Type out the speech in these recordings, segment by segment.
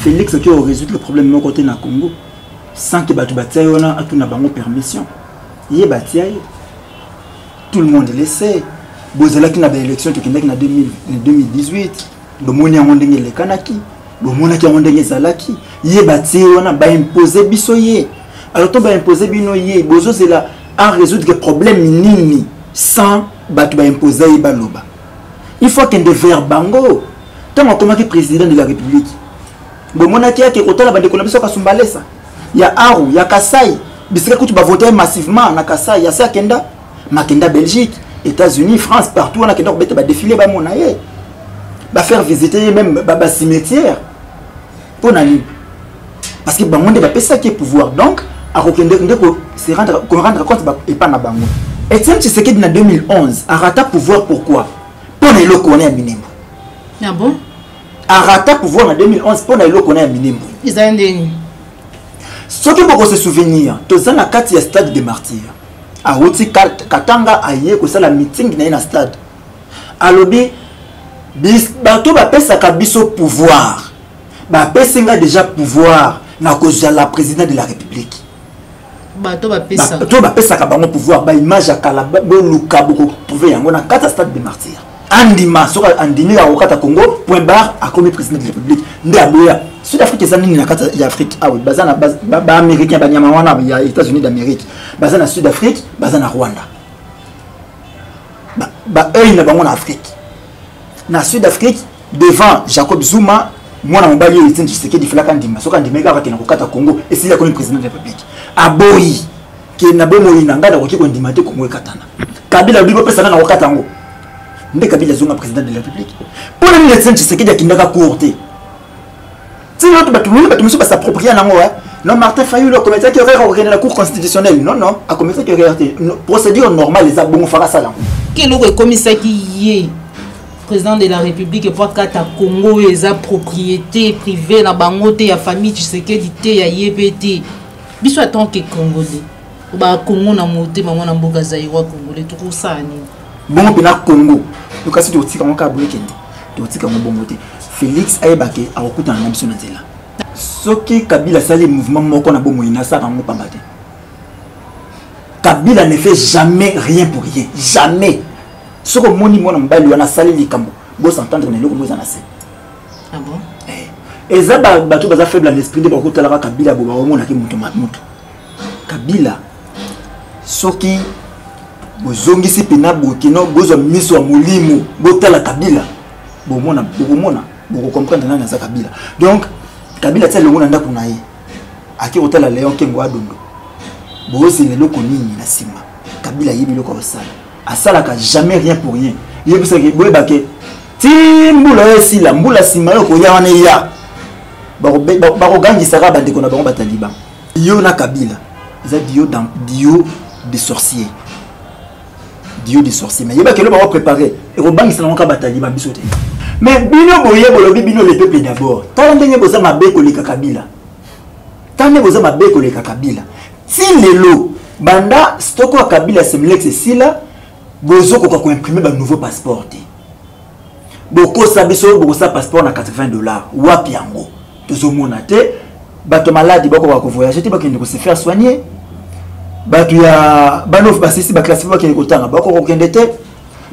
Félix qui a résolu le problème de côté na Congo sans que batu batia yona a tout na bango permission. Yé batia tout le monde le sait. Bozela qui na ba élection to kindaki na 2018. Bomoni ya ndenge le kanaki. Bomona ki ya ndenge zalaki. Yé batia yona ba imposer biso yé. Alors to ba imposer bino yé bozo c'est là à résoudre des problèmes nini sans batu ba imposer ba loba. Il faut qu'un devers bango. Tant on commence président de la République. Bon monaki yake kotala bande kona biso kasumbalesa. Ya Aru, ya Kasai. Bisika kutu ba voter massivement na Kasai, ya Sakenda, Makenda Belgique, États-Unis, France, partout on a kenda ba défiler ba monaye. Ba faire visiter même ba cimetière. Pour nani. Parce que bango de ba pesa qui pouvoir. Donc a kokende ndeko se rendre compte ba et pas na bango. Etienne Tshisekedi en 2011 a raté pouvoir pourquoi? Pour ne le connaître minimum. Ah bon? A raté pouvoir en 2011 pour ne le connaître minimum. Ils ont des ce qui peut se souvenir, tous dans la carte du stade de martyrs. A Oti Katanga aye ko ça la meeting na stade. A lobby bis bato ba pesa ka biso pouvoir. Ba pesinga déjà pouvoir na cause de la président de la République. Bato ba pesa. Bato ba pesa ka bango pouvoir ba image akala bo luka boko trouver yango na carte stade de martyrs. Andima soka andimi ya okata Congo point barre a comme président de la République. Ndaboya Sud-Afrique est na carte d'Afrique. Ah oui, bazana ba américain ba nyama wana ya États-Unis d'Amérique. Bazana Sud-Afrique, bazana Rwanda. Ba eux na bango na Afrique. Na Sud-Afrique devant Jacob Zuma, moi na mbali Etienne Tshisekedi filaka ndima. Soka ndimeka ka na kokata Congo et s'il y a comme président de la République. Aboyi ke na bomo ina ngada ko kiko ndima te Congo katana. Kabila bibo pesa na kokata ngo. Nde Kabila Zuma président de la République. Pour le Etienne Tshisekedi akindaka courte. Si l'autre bateau va s'approprier en amour. Non, Martin Fayou, le commissaire qui aurait la Cour constitutionnelle. Non, non, à commissaire qui aurait procédure normale, les abons fera ça là. Quel est le commissaire qui est président de la République et pour qu'à Congo, les propriétés privées, la banque, la famille, tu sais qu'elle dit, ya YPT. Bisous à tant que Congolais. Ou bah Congo na monté, maman na mboka zaïwa Congolais, tout ça. Bon, puis là, Congo. Donc, si tu as dit qu'on a bloqué, tu as dit qu'on a bon monté. Félix Ayebake a recoupé dans l'ambition de là. Ce qui Kabila sali mouvement moko na bomo inasa bango pambate. Kabila ne fait jamais rien pour rien, jamais. Ce que moni mona mbali wana sali likambo, bo s'entendre na loko boza na se. Ah bon? Et ça bato baza faible à l'esprit de bako tala Kabila bo ba mona ki mutu mutu. Kabila soki bozongisi pena bokino bozo miso ya molimo botala Kabila. Bo mona vous comprenez dans la Kabila. Donc, Kabila tient le monde en Dakunaï. À qui hôtel à Léon Kengo Adondo. Bosi le loko nini na sima. Kabila yebi loko osala. Asala ka jamais rien pour rien. Yebi ça que boye baké. Timbula esi la mbula sima loko ya wana ya. Baro gangi sara bande kona bango bataliban. Yo na Kabila. Ils ont dio de sorciers. Dio de sorciers. Mais yeba que le baro préparé. Et au bangi salon ka bataliban bisoté. Mais bino boye bolobi bino le peuple d'abord. Tant ndenge boza mabe ko leka Kabila. Tant ndenge boza mabe ko leka Kabila. Si lelo banda stoko wa Kabila semlex sila bozo ko imprimer ba nouveau passeport. Boko sabiso boko sa passeport na $80. Wapi yango. Tozo mona te bato malade bako ko voyager te bakende ko se faire soigner. Bato ya banof basisi ba classifier bakende ko tanga bako ko kende te.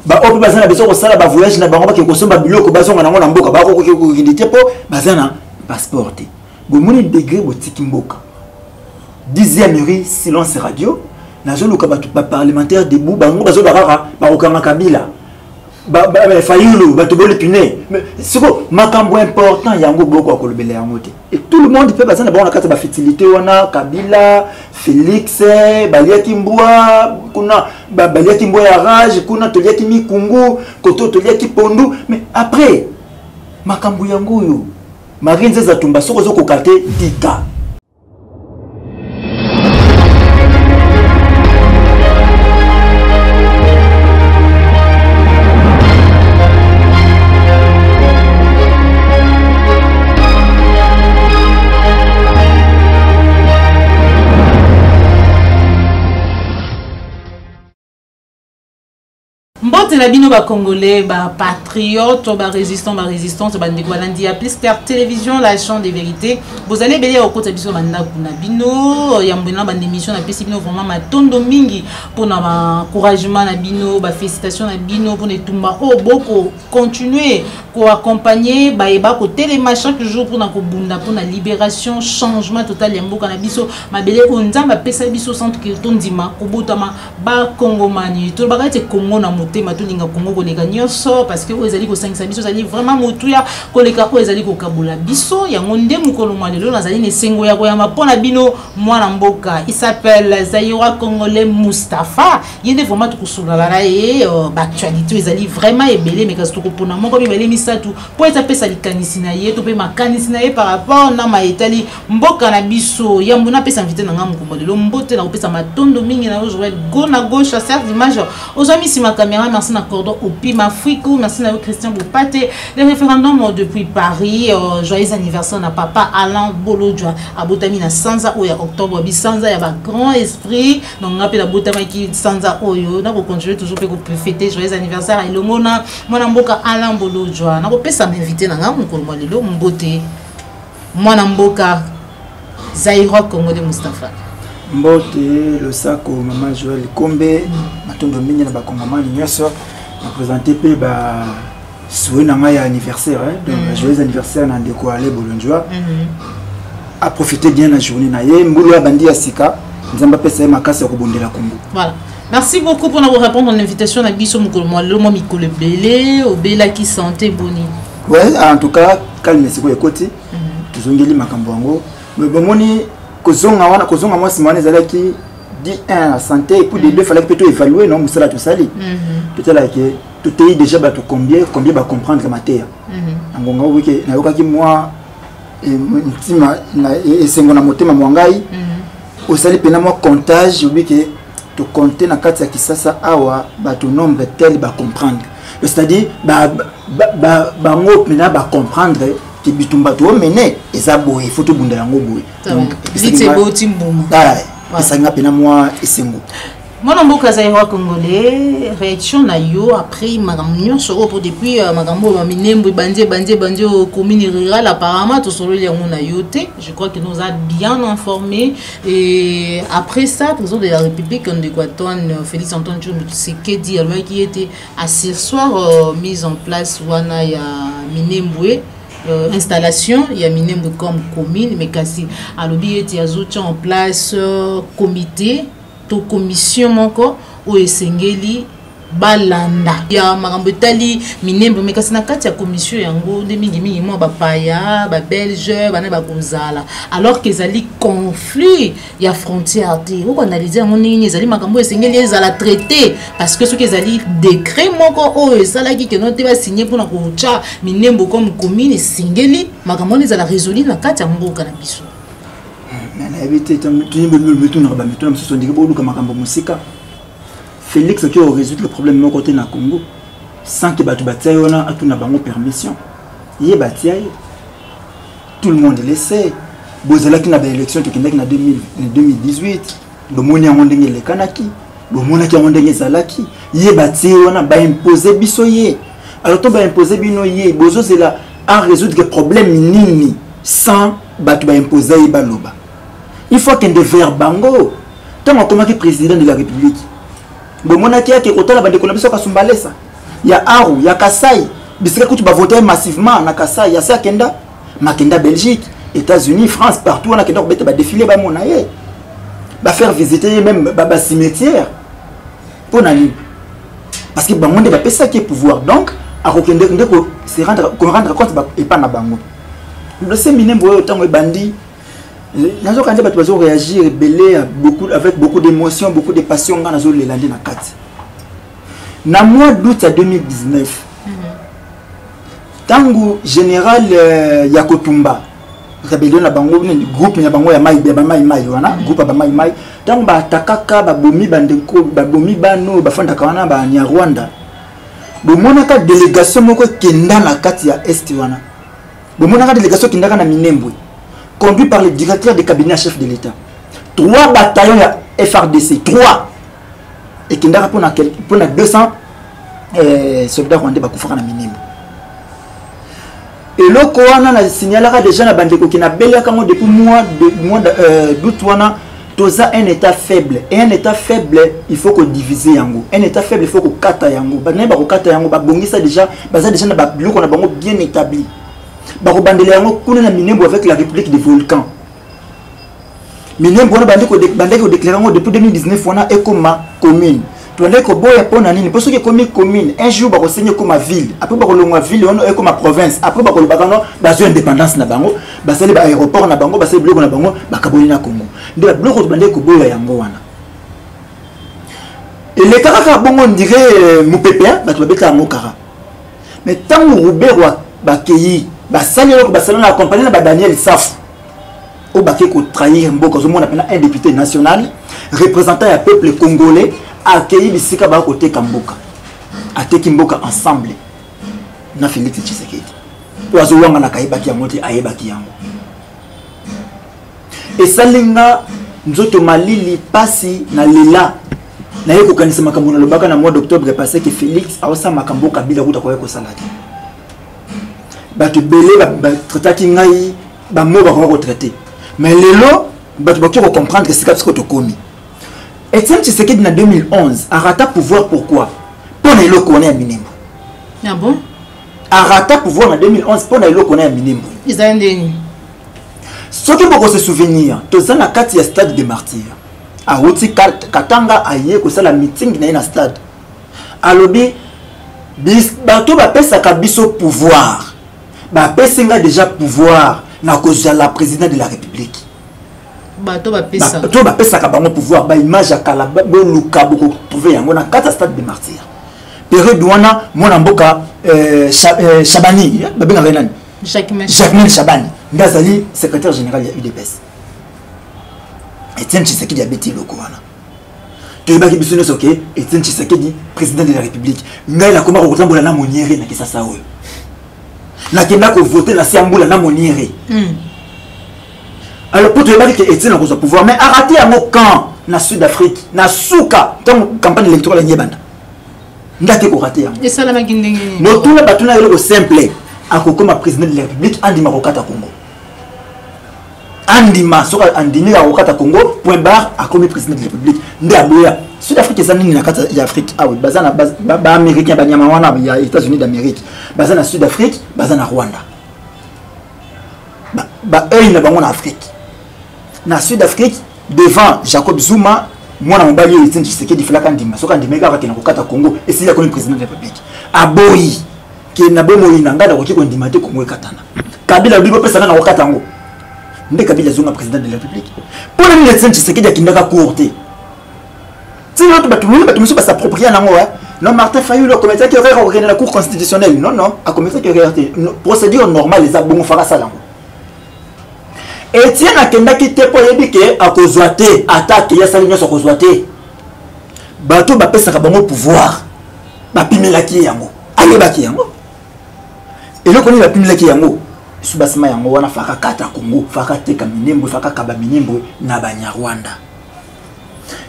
Ba opi bazana beso ko sala ba voyage na bango ba ke ko somba biloko bazonga nango na mboka ba ko ko kindite po bazana passeport. Bo moni degré bo tiki mboka. 10e rue silence radio na zone ko ba parlementaire debout bango bazo barara ba okanga Kabila. Ba Fayulu ba to boli piné. Mais siko makambo important yango boko ko lobele yango te. Et tout le monde peut bazana ba on a kata ba fertilité wana Kabila, Félix, Baliaki Mbwa, kuna Baliaki Mbwa ya rage, kuna Toliaki Mikungu, Koto Toliaki Pondu, mais après makambo yango yo Marinze za tumba soko zo kokate tika. na bino ba congolais ba patriotes ba résistants ba résistantes ba ndeko balandi ya plus Clair Télévision la chaîne des vérités vous allez béler au côté biso banda kuna bino ya mbona ba émission na pesi bino vraiment matondo mingi pour na encouragement na bino ba félicitations na bino pour ne tumba oh boko continuer ko accompagner ba eba ko téléma chaque jour pour na ko bunda pour na libération changement total ya mboka na biso mabele onzamba pesa biso centre kirton ndima ko botama ba congomani to ba kati Congo na motema to linga Congo ko leka nyonso parce que ezali ko sangisa biso ezali vraiment motuya ko leka ko ezali ko kabula biso ya ngonde mukolo malelo nazali ne sengo ya ko ya mapona bino mwana mboka il s'appelle Zaïra Congolais Mustapha yende vraiment to kusula la e ba actualité ezali vraiment ebele mais kasi to ko pona moko bibele misatu po eta pesa likanisi na ye to pe makanisi na ye par rapport na maetali mboka na biso ya mbona pesa invité na ngamu ko malelo mbote na ko pesa matondo mingi na aujourd'hui go na gauche à certes image aux amis si ma caméra merci na cordon au Pima Frico merci na Christian Bopate le référendum depuis Paris joyeux anniversaire na papa Alain Bolodjoa abotami na sanza oya octobre bi sanza ya ba grand esprit donc ngapela botama ki sanza oyo na ko continuer toujours pe ko fêter joyeux anniversaire elongo na mwana mboka Alain Bolodjoa na ko pesa m'inviter na ngamu ko lelo mbote mwana mboka Zaïra Congolais Mustapha Mbote le sako maman Joël Kombe matondo mingi na ba kongomani nyonso na présenter pe ba souhait na ya anniversaire donc joyeux anniversaire na ndeko Ale Bolodjoa a profiter bien la journée na ye mbulu ya bandi ya sika nzamba pesa ye makasi ya kobondela Congo. Voilà. Merci beaucoup pour nous répondre à l'invitation à biso mukolo mwalo mo mikolo belé obela ki santé boni. Ouais, en tout cas calme siko ekoti tuzongeli makambo yango mais bomoni kozonga moi simane zalaki dit un la santé et puis les deux fallait plutôt évaluer non musala tout sali peut-être là que tout est déjà ba combien va comprendre la matière ngonga wiki na yoka ki moi ntima na esengo na motema mwangai osali pena moi comptage obi que to compter na kati ya kisasa awa ba to nombre tel ba comprendre c'est-à-dire ba ngo pena ba comprendre que bitumba to mener ezabo il faut to bunda yango boy donc c'est beau timbuma ah esanga pena moi esengo Mon mboka Zaïra Congolais réaction na yo après magamnyo soro pour depuis magambo ba minembo bandie au commune rurale apparemment to solo ya ngona yote je crois que nous a bien informé et après ça président de la République en Équatorienne Félix Antoine Tshisekedi alors qui était à ce soir mise en place wana ya minembwe installation il y a minembo comme commune mais kasi alobi eti azotia en place comité to commission moko o esengeli balanda ya makambo tali minembo mekasi na kati ya commission yango de mingi mo ba paya ba belge bana ba kozala alors que ezali conflit ya frontière te o analyser ngo nini ezali makambo esengeli ezala traité parce que ce que ezali décret moko o ezala ki que non te ba signer pour na ko cha minembo comme commune esengeli makambo ezala résolu na kati ya mboka na biso. Félix qui a résolu le problème de côté na Congo sans que batu batayona a tout na bango permission yé batiaye tout le monde le sait bozala ki na ba élection to kindaki na 2018 le moni en ndenge le kanaki le mona ki en ndenge zalaki yé batayona ba imposer biso yé alors to ba imposer bino yé bozo c'est là à résoudre le problème nini sans batu ba imposer ba loba. Il faut qu'un devers bango. Tant que président de la République. Bon, mon akia qui est autant la bande de Colombie, Kasumbalesa. Il y a Aru, il y a Kassai. Bisque tu vas voter massivement na Kassai. Il y a ça Kenda, Makenda Belgique, États-Unis, France, partout on a Kenda va défiler ba mon aïe. Va faire visiter même ba cimetière. Pour nani. Parce que ba monde va payer ça qui est pouvoir. Donc, à Rokende se rendre compte et pas na bango. Le séminaire autant bandi. Nous avons réagi, avec beaucoup d'émotions, beaucoup de passion dans les landais na kati. Na mois d'août 2019, tangu général Yakotumba, rébellion na bango groupe na bango ya mai wana groupe ba mai tangu ba takaka ba bomi bandeko ba bomi bano ba fanda kana ba nya Rwanda. Bo monaka délégation moko kenda na kati ya est wana. Bo monaka délégation kenda na Minembwe. Conduit par le directeur du cabinet chef de l'État. 3 bataillons FRDC, 3. Et qui n'a pour 200 soldat rwandais bakufaka na minimbo eloko wana na signalaka déjà na bandeko qui na belaka ngo depuis mois d'août wana toza un état faible et un état faible il faut que diviser yango un état faible il faut que kata yango bana ba ko kata yango ba bongisa déjà baza déjà na ba biloko na bango bien établi ba ko bandela yango kuna na minimbo avec la république des volcans minimbo na bandeko déclarer ngo depuis 2019 wana ekoma commune tourner ko boya pona nini parce que comme commune un jour ba ko signer comme ville après ba ko longa ville on est comme province après ba ko bakano ba zo indépendance na bango ba sali ba aéroport na bango ba sali biloko na bango ba kaboli na Congo nde biloko to bandeko boya yango wana et les kaka bongo on dirait mupepea ba to beta ngo kara mais tant Roubert ba keyi ba sali ko ba sali na accompagner na ba Daniel Safu au baké ko trahir mboka zo mona pena un député national représentant le peuple congolais accueilli bisika ba côté Kamboka ateki mboka ensemble na Félix Tshisekedi oazo wanga na kaibaki yango te ayebaki yango esalinga nzoto malili pasi na lela na yeko kanisa makambo na lobaka na mois d'octobre passé que Félix aosa makambo kabila kuta kwa yeko salaki batu belé ba traitaki ngai ba mo ba ko traiter mais lelo batu ba ko comprendre que c'est comme ça to komi. Etienne Tshisekedi en 2011 a raté pouvoir pourquoi? Pour ne le connaître à minimum. Ah bon? A raté pouvoir en 2011 pour ne le connaître à minimum. Ils ont un déni. Ce qui peut se souvenir, tout ça na kati ya stade de martyrs. A Oti Katanga aye ko sala meeting na ina stade. Alobi bis bato ba pesa ka biso pouvoir. Ba pesinga déjà pouvoir na cause de la présidente de la République. Bato ba pesa ka bango pouvoir ba image ya kala bo luka boko trouver yango na kata stade de martyrs. Période wana mona mboka Chabani ba benga renani Jacques Chabani ngazali secrétaire général ya UDPS. Etienne Tshisekedi abeti loko wana. Toyebaki biso nyonso ke Etienne Tshisekedi président de la République ngai la koma ko tambola na moniere na kisasa oyo. Na kenda ko voter na siambula na moniere. Alors pour te dire que Etienne a pouvoir mais arrêter à mon camp na Sud-Afrique na souka tant campagne électorale nyebanda ndate ko rater et ça la magindenge no tout la batuna yo simple akokoma président de la République andima ko kata Congo andima soka andimi ko kata Congo point barre akomi président de la République ndaboya Sud-Afrique ça nini na kata ya Afrique ah oui bazana ba américain ba nyama wana ya États-Unis d'Amérique bazana Sud-Afrique bazana Rwanda ba eux na bango na Afrique na Sud-Afrique devant Jacob Zuma moi na mbali Etienne Tshisekedi filaka ndima soka ndimeka ka kena kokata Congo et s'il y a comme président de la République aboyi ke na bomo inangada ko kiko ndima te Congo ekatana Kabila bibo pesa na kokata ngo nde Kabila Zuma président de la République pour le Etienne Tshisekedi akindaka courte si l'autre batu musu s'approprier nango non Martin Fayulu a commetté erreur au la cour constitutionnelle non a commetté erreur procédure normale les abongo fara salango Etienne akendaki te po yebike akozwate attaque ya sali nyoso akozwate bato ba pesa ka bango pouvoir ba pimelaki yango ayebaki yango eloko ni ba pimelaki yango subasima yango wana faka kata Congo faka teka minembo faka kaba minembo na Banyarwanda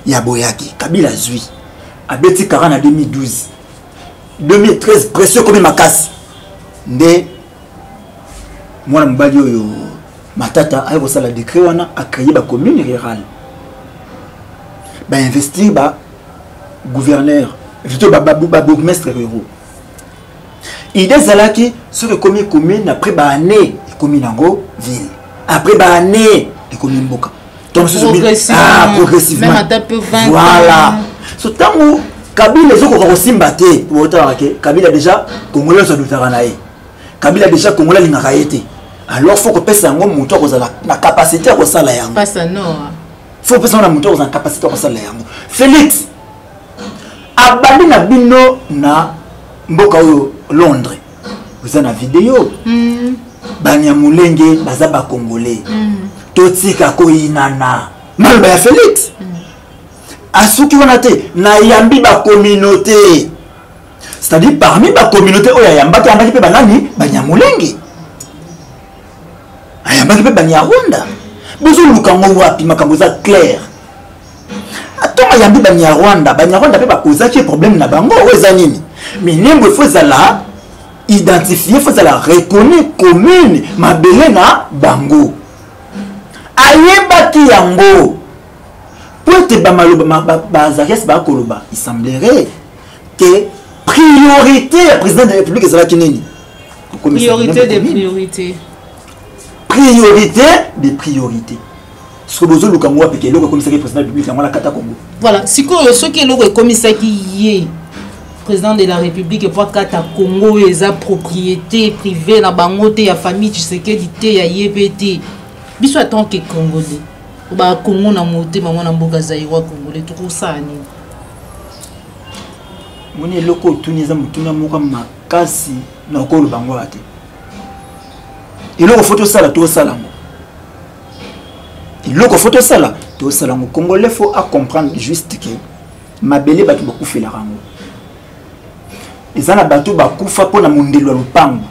ya boyaki Kabila zui abeti 40 na 2012 2013 pression comme makasi nde mwana mbali oyo Matata a reçu le décret wana a créé la commune rurale. Ba investir ba gouverneur, plutôt ba bourgmestre rural. Idée zalaki sur le commune après ba année commune nango ville. Après ba année de commune boka. Donc progressivement. Même à taper 20. Voilà. Ce temps où Kabila les autres aussi mbaté pour autant que Kabila déjà congolais ça doutara naé. Kabila déjà congolais lingaka été. Alors il faut que pesa ngo muto ko la capacité ko sala yango pas ça non faut pesa na muto ko capacité ko sala yango Félix abandi na bino na mboka oyo Londres vous avez une vidéo banya mulenge baza ba congolais totika ko inana malba ya Félix asuki wana te na yambi ba communauté c'est-à-dire parmi ba communauté oyo yambaki ambaki pe banani banya mulenge ayambaki pe Banyarwanda bozo lukango wapi makambo za clair atonga yambi Banyarwanda pe bakozaki problème na bango weza nini mais nimbo il faut la identifier, il faut la reconnaître commune mabele na bango ayebaki yango pour te bamaloba bazakes ba koloba il semblerait que priorité ya président de la République ezalaki nini priorité des priorités priorité des priorités ce que besoin lukamwa peke loko comme ça président de la République ngala kata Congo voilà siko soki loko comme ça qui yé président de la République et pour kata Congo eza propriété privée na bangote ya famille Tshisekedi te ya yebete biso tant que Congolais ba Congo na moté maman na mboka zaïwa Congolais tout ça ni moni loko tuniza mutuna moka makasi na okolo bango ate iloko photo sala to sala ngo iloko photo sala to sala ngo Congolais faut à comprendre juste que mabele batu bakufela rango ezana batu bakufa pona mundelo lupango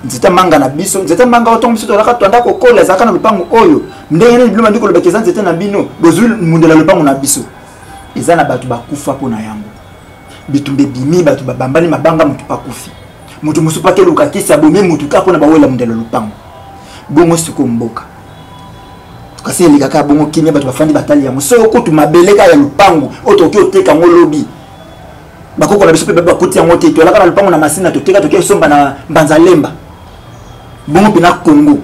nzeta manga na biso nzeta manga otongo biso tolaka twanda kokola zaka na lupango oyo ndenge ne biluma ndiko lobakeza nzeta na bino bozul mundela lupango na biso ezana batu bakufa pona yango bitumbe bimi batu babambani mabanga mutu pakufi mutu musupa ke luka kisa bomé mutu ka pona bawela mundela lupango bongo siko mboka kasi elikaka bongo kimia batu bafandi batali yango so ko tu mabeleka ya lupango otoki oteka ngolobi bakoko na biso pe bakuti yango te tolaka na lupango na masina toteka toke somba na mbanza lemba bongo pina Congo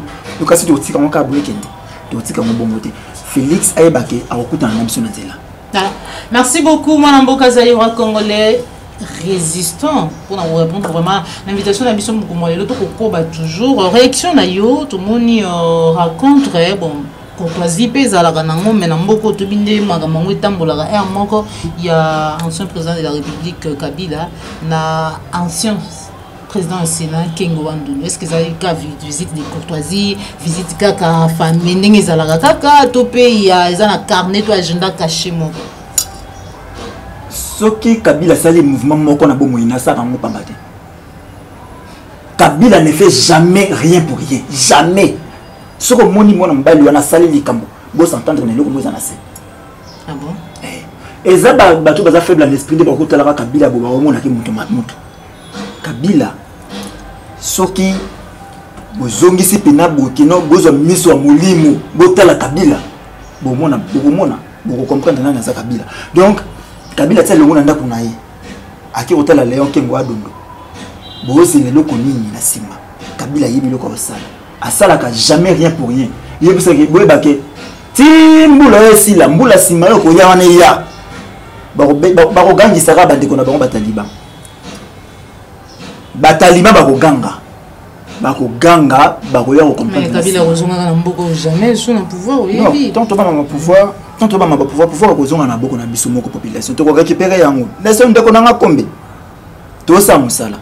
kasi totika ngo ka bulekende totika ngo bongo te Félix ayebake akokutana na biso na nzela. Merci beaucoup mon mboka zaïwa congolais résistant pour nous répondre vraiment l'invitation de biso mukumwa lelo to kokoba toujours réaction na yo to moni raconte bon courtoisie pezalaka nango mais na mboko to binde magamango etambolaka moko il y a ancien président de la République Kabila na ancien président du Sénat Kengo Wandoulou. Est-ce que ça a visite de courtoisie, visite kaka famille ndenge ezalaka kaka to pe ya eza na carnet to agenda caché moko soki Kabila sali mouvement moko na bomo inasa kango pambate Kabila ne fait jamais rien pour rien jamais soko moni mona mbali wana sali likambo bo s'entendre ne loko moza na se ah bon eza bato baza faible en esprit de ba kotalaka Kabila bo ba omona ki mutu mutu Kabila soki bozongisi pena bokino bozo miso ya molimo botala Kabila bomona boko comprendre na za Kabila donc Kabila tsa longo na ndako na ye aki otala Léon Kengo Adondo bozo leloko nini na sima Kabila yebi loko osala asalaka jamais rien pour rien yebi ça ke boye bake timbula esila mbula sima yo ko ya wana ya bako gangi saka bandeko na bango bataliban bataliban bako ganga bako ya ko comprendre Kabila kozonga na mboko jamais sous na pouvoir oui tant to ba ma pouvoir tant to ba ma pouvoir kozonga na boko na biso moko population to ko récupérer yango laisse ndeko na ngakombe to sa musala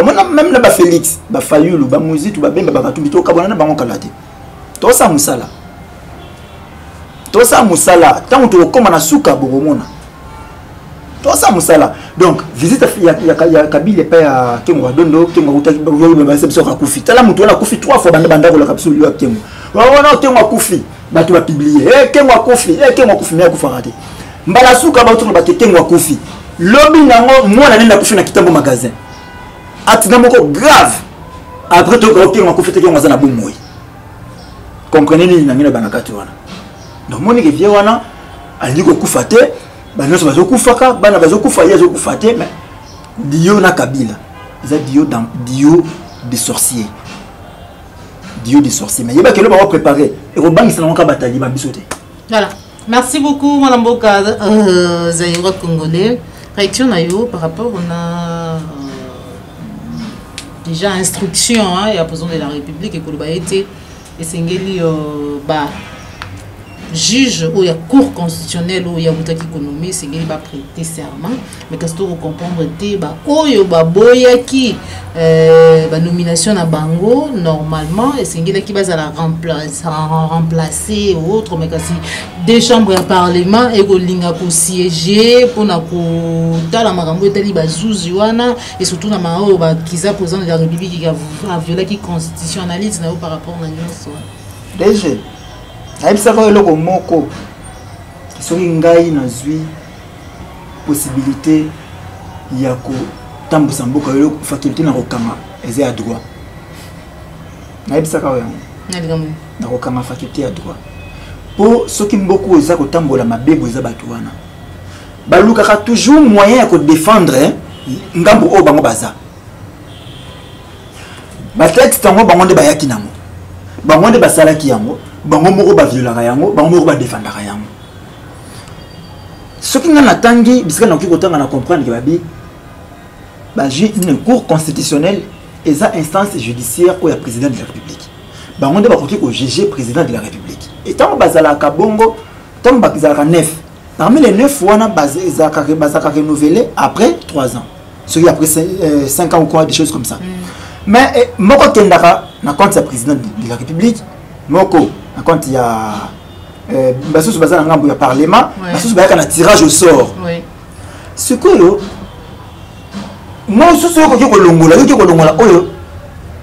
mona même na ba Félix ba Fayulu ba Muzitu ba Bemba ba Katumbi to kabona na bango kalate to sa musala tant to koma na suka boromona to sa musala donc visite ya Kabila pa ya Kengo Adondo Kengo utaki ba sebso ka kufi tala mutu na kufi 3 fois banda ko la kapsulu ya Kengo wana Kengo akufi batu ba publier Kengo akufi mais akufa raté mbala suka ba to ba Kengo akufi lobi nango mwana nenda kufi na kitambo magasin atina moko grave après to ko Kengo akufi te Kengo za na bomoi comprenez ni ngina banakati wana donc moni ke vie wana ali ko kufa te bana so bazokufaka bana bazokufa ya zokufa te mais Dio na Kabila ça Dio dans Dio des sorciers mais yeba kelo ba préparer et ko bangisa na ka batali ba bisote. Voilà, merci beaucoup mon mboka zaïwa congolais réaction na yo par rapport on a déjà instruction il y a président de la République et ko ba été et sengeli ba juge ou il y a cour constitutionnelle ou il y a mutaki économie c'est qu'il va prêter serment mais qu'est-ce que vous comprendre te ba oyo ba boyaki ba nomination na bango normalement et c'est qu'il qui va la remplacer ou autre mais kasi des chambres à parlement et ko linga ko siéger pour na ko tala makambo etali ba zuzi wana et surtout na mao ba kiza président de la République qui a violé qui constitutionnaliste na par rapport na nyonso possibilité ya ko tambusa mboka yo faculté na kokanga eza ya droit nayebisaka oyo na kokanga faculté ya droit po soki mboka eza kotambola mabebo eza bato wana balukaka toujours moyen ya kodéfendre ngambo oyo bango baza batexte yango bango nde bayaki nango bango nde basalaki yango bango moko baviolaka yango bango moko badéfendaka yango soki nga natangi bisika nakoki kotanga na comprendre ke babi bajuge une cour constitutionnelle eza instance judiciaire oyo ya président de la république bango nde bakoki kojuge président de la république et ntango bazalaka bongo ntango bazalaka 9 parmi les 9 wana bazalaka renouvelé après 3 ans soki après 5 ans ou quoi des choses comme ça mais moko kendaka na compte ya président de la république moko na compte ya basusu baza na ngambo ya parlement basusu bayaka na tirage au sort sikoyo mosusu yokoki kolongola oyo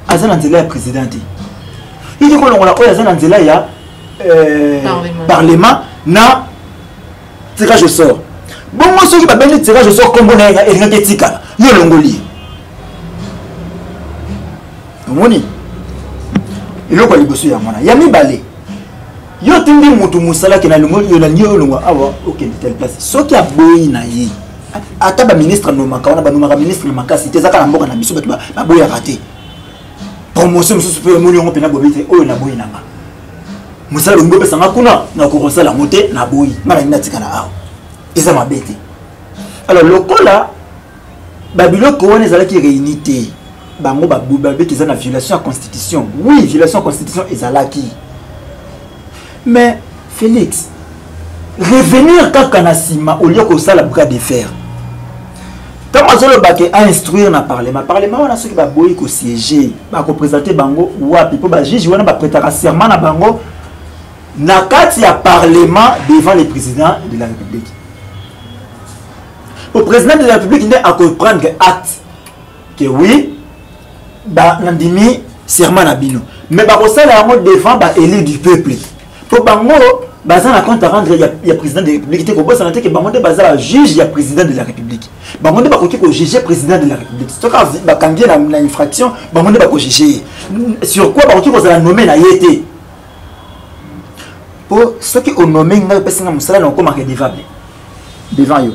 aza na nzela ya président te yoki kolongola oyo aza na nzela ya parlement na tirage au sort bongo soki babengi tirage au sort kombo na elingaki etikala yo olongoli omoni eloko ya liboso ya mwana ya mibale yo tindi mutu musalaki na lingoli yo na nio olongwa awa okende telle place soki aboyi na ye ata baministre nomaka wana banomaka ministre na makasi te ezaka na mboka na biso bato baboyaka te promotion mosusu mpe omoni yango mpena bobi te oyo naboyi nanga mosala olingi opesanga kuna nakokosala yango te naboyi mala nini natikana awa eza mabe te alors lokola babiloko wana ezalaki réuni te bango babeti eza na violation ya constitution oui violation ya constitution ezalaki mais Félix revenir kaka na nsima au lieu kosala bras de fer ntango azolobake ainstruire na parlement wana soki baboyi kosiéger bakoprésente bango wapi mpo bajuge wana baprétaka serment na bango na kati ya parlement devant le président de la république le président de la république nde akoprendre acte que oui nandimi serment na bino mais bakosala yango devant baélu du peuple mpo bango baza na compte à rendre ya président de la république te kobosana te ke bango nde baza bajuge ya président de la république bango nde bakoki kojuge président de la république soki bakangi na infraction bango nde bakojuge ye sur quoi bakoki kozala nome na ye te mpo soki onome ngai opesinga mosala na okomaka redevable devant yo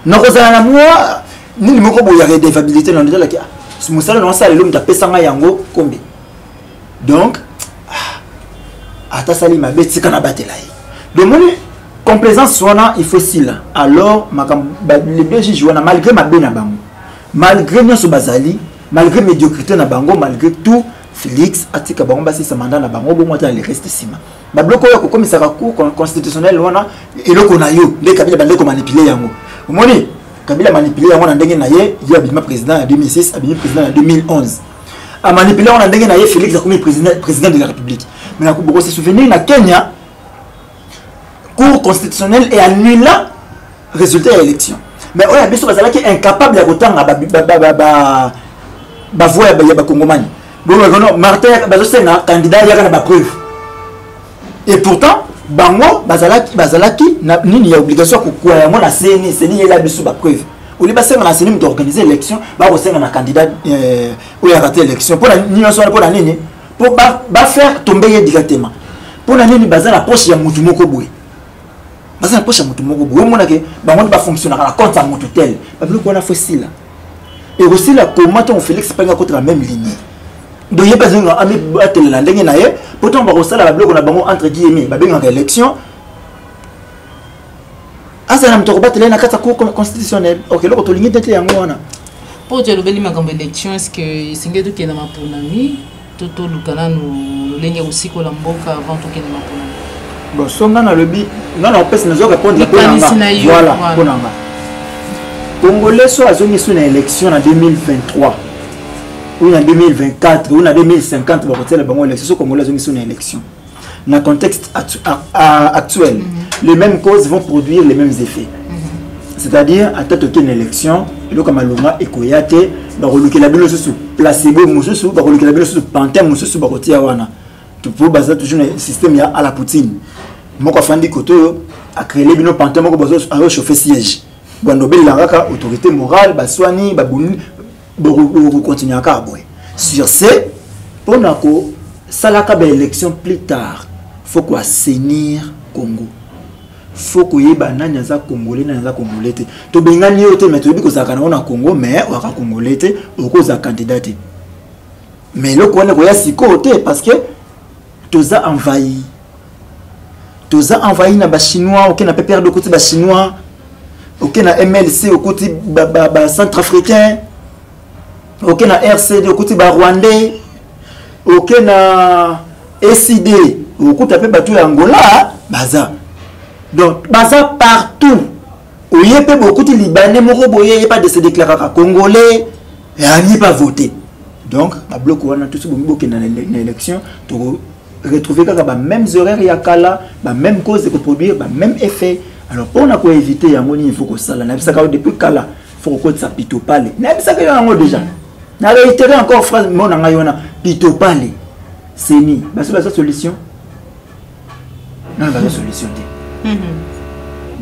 nakozala na mwa nini moko boya redevabilité na ndetalaki mosala na osala lelo moto apesanga yango kombe donc atasali mabe tika na batela ye domoni complaisance wana il faut sila alors les deux juges wana malgré mabe na bango malgré nyonso bazali malgré médiocrité na bango malgré tout Félix atika bango basisa mandat na bango bongo ata le reste sima babloko oyo kokomisaka cour constitutionnel wana eloko na yo nde Kabila bandeko manipuler yango omoni Kabila manipuler yango na ndenge na ye ye abima président en 2006 abima président en 2011 a manipuler yango na ndenge na ye Félix akomi président de la République mais na beaucoup se souvenir na Kenya cour constitutionnelle et annulant résultat de l'élection mais oya biso bazalaki incapable ya kotanga ba voix ya ba Congomani bon Martin bazosenga candidat yaka na ba preuve et pourtant bango bazalaki na nini ya obligation kokwa yango na seni yela biso ba preuve oli basenga na seni mto organiser élection ba kosenga na candidat oya raté élection pour nini so pour nini pour ba faire tomber ye directement pour nini bazana poche ya mutu moko boye bazana poche ya mutu moko boye mona ke bango ba fonctionner na compte à mutu tel ba bilo ko na facile et aussi la comment on Félix pas contre la même ligne donc il y a besoin ami battre la ndenge na ye pourtant ba ko sala ba bilo na bango entre guillemets ba benga élection asa na mto battre na kata cour constitutionnelle OK loko to ligne tete yango wana pour dire le beli makambo élection est-ce que singedo ke na maponami toto lukana no lenge usiko la mboka avant to ke na maponami bon songa na lebi ngana opesi nazo répondre voilà ponanga Congolais so azongi sur na élection en 2023 ou en 2024 ou en 2050 ba kotela bango élection so Congolais azongi sur na élection na contexte actuel les mêmes causes vont produire les mêmes effets c'est-à-dire à tête aucune élection et donc malonga ekoyate ba kolukela bino sous placebo mususu ba kolukela bino sous pantin mususu ba kotia wana pour baser toujours le système ya à la Poutine moko fandi koto a créé bino pantin moko bazo a chauffer siège bando belanga autorité morale baswani babuni bo continuer à boy sur ce pour nako salaka ba élection plus tard faut quoi assainir Congo faut que yeba nani aza congolais nani aza congolais te to bengani yote mais to bi ko zakana na Congo mais waka congolais te oko za candidat te mais le ko na ko ya siko te parce que toza envahi na ba chinois aucun na perdre de côté ba chinois aucun na MLC au côté ba centrafricain aucun na RCD au côté ba rwandais aucun na SID au côté pe batu ya Angola baza donc baza partout où y a beaucoup de libanais moko boye pas de se déclarer congolais et ani pas voter donc ba bloc wana tout ce bombo qui na l'élection to retrouver quand même horaires ya kala ba même cause de produire ba même effet alors pour na ko éviter yango il faut que ça là na bisa ka depuis kala faut que ça pito pale na bisa ka yango déjà na réitérer encore phrase mon nga yona pito pale c'est ni ba c'est la solution non ba solution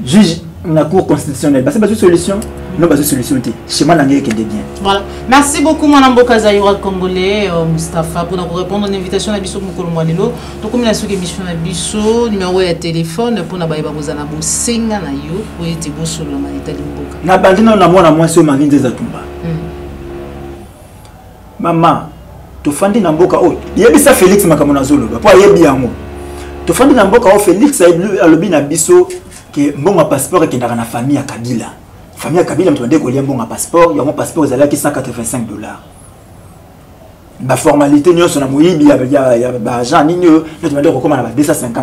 juge la cour constitutionnelle bah c'est pas une solution non pas une solution schéma l'anglais qui est bien voilà merci beaucoup mon amboka Zayura congolais Mustapha pour nous répondre à l'invitation à biso mukolo mwalelo to comme la suite émission na biso numéro de téléphone pour na ba bozana bo senga na yo pour ete bo solo na itali mboka na bandina na mwana mwasi o marinze za tumba mama to fandi na mboka o yebisa Félix makamona zolo po yebi yango to fandi na mboka o Félix alobi na biso que bon passeport qui est dans la famille à Kabila. Famille à Kabila, je me dis qu'il y a un bon passeport, il y a un passeport qui est $185. La formalité, nous sommes il y a l'argent, nous demandons comment on a $250.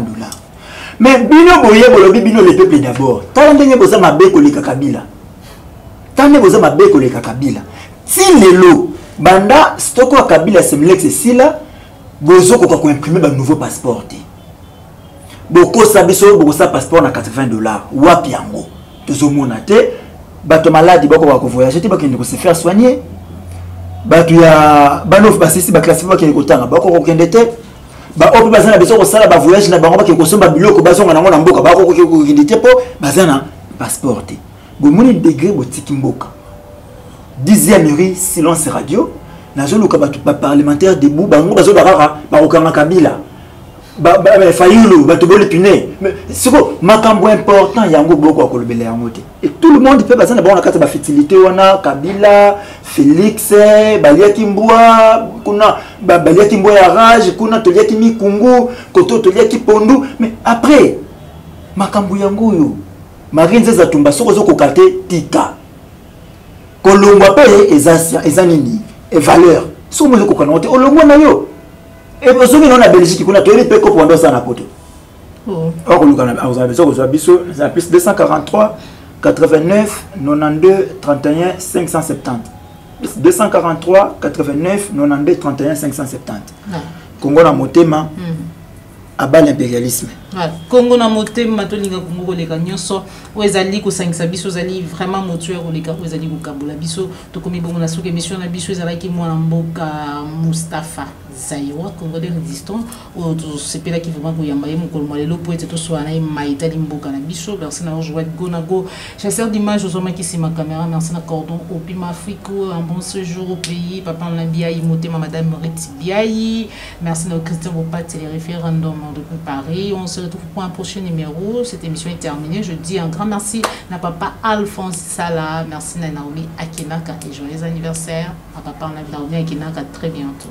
Mais bino boye bolobi bino le peuple d'abord. Tant que vous avez ma bécolika Kabila. Tant que vous avez ma bécolika Kabila. Si les lots, banda stoko à Kabila semlex ici là, vous avez imprimer un nouveau passeport. Beaucoup sabiso beaucoup ça passeport na $80 wapi yango tozo monate bato maladi bako ba ko voyager te bakende ko se faire soigner bato ya banof basisi ba classifier bakende ko tanga bako ko kende te ba opi bazana biso ko sala ba voyage na bango bakende ko somba biloko bazonga nango na mboka bako ko kende te po bazana passeport te bo moni degré botiki mboka 10e rue silence radio na zolo ka bato parlementaire debout bango bazo barara ba okanga Kabila Fayulu, batobole pine. Mais c'est quoi makambo important yango boko akolobela yango te. Et tout le monde peut passer na bon kata ba fertilité wana Kabila, Félix, Baliaki Mbwa, kuna Baliaki Mbwa ya rage, kuna Toliaki Mikungu, Koto Toliaki Pondu, mais après makambo yango yo Marinze za tumba soko zo kokate tika. Kolongwa pe ezanini et valeur. So mo zo kokanote olongwa na yo. Et vous savez, on a Belgique, on a tout les pays pour endosser un apoto. Or, on a besoin de plus 243 89 92 31 570. 243 89 92 31 570. Congo na motema abat l'impérialisme. Voilà. Congo na motema tolinga Congo les nyonso ezali ko sangisa biso ezali vraiment motueur les ka ezali ko kabula biso to komi bongo na soke émission na biso ezalaki mwana mboka Mustapha Zayura congolais résistant ou to sepela ki vraiment ko yamba yemo ko malelo po ete to so na maita limboka na biso merci na joie go na go chasseur d'image aux hommes qui c'est ma caméra merci na cordon au Pima Afrique un bon séjour au pays papa na biaï motema madame Moretti biaï merci na Christian Bopat les référendums de Paris on se retrouve pour un prochain numéro. Cette émission est terminée. Je dis un grand merci à papa Alphonse Sala. Merci à Naomi Akinaka et joyeux anniversaire à papa Naomi Akinaka. Très bientôt.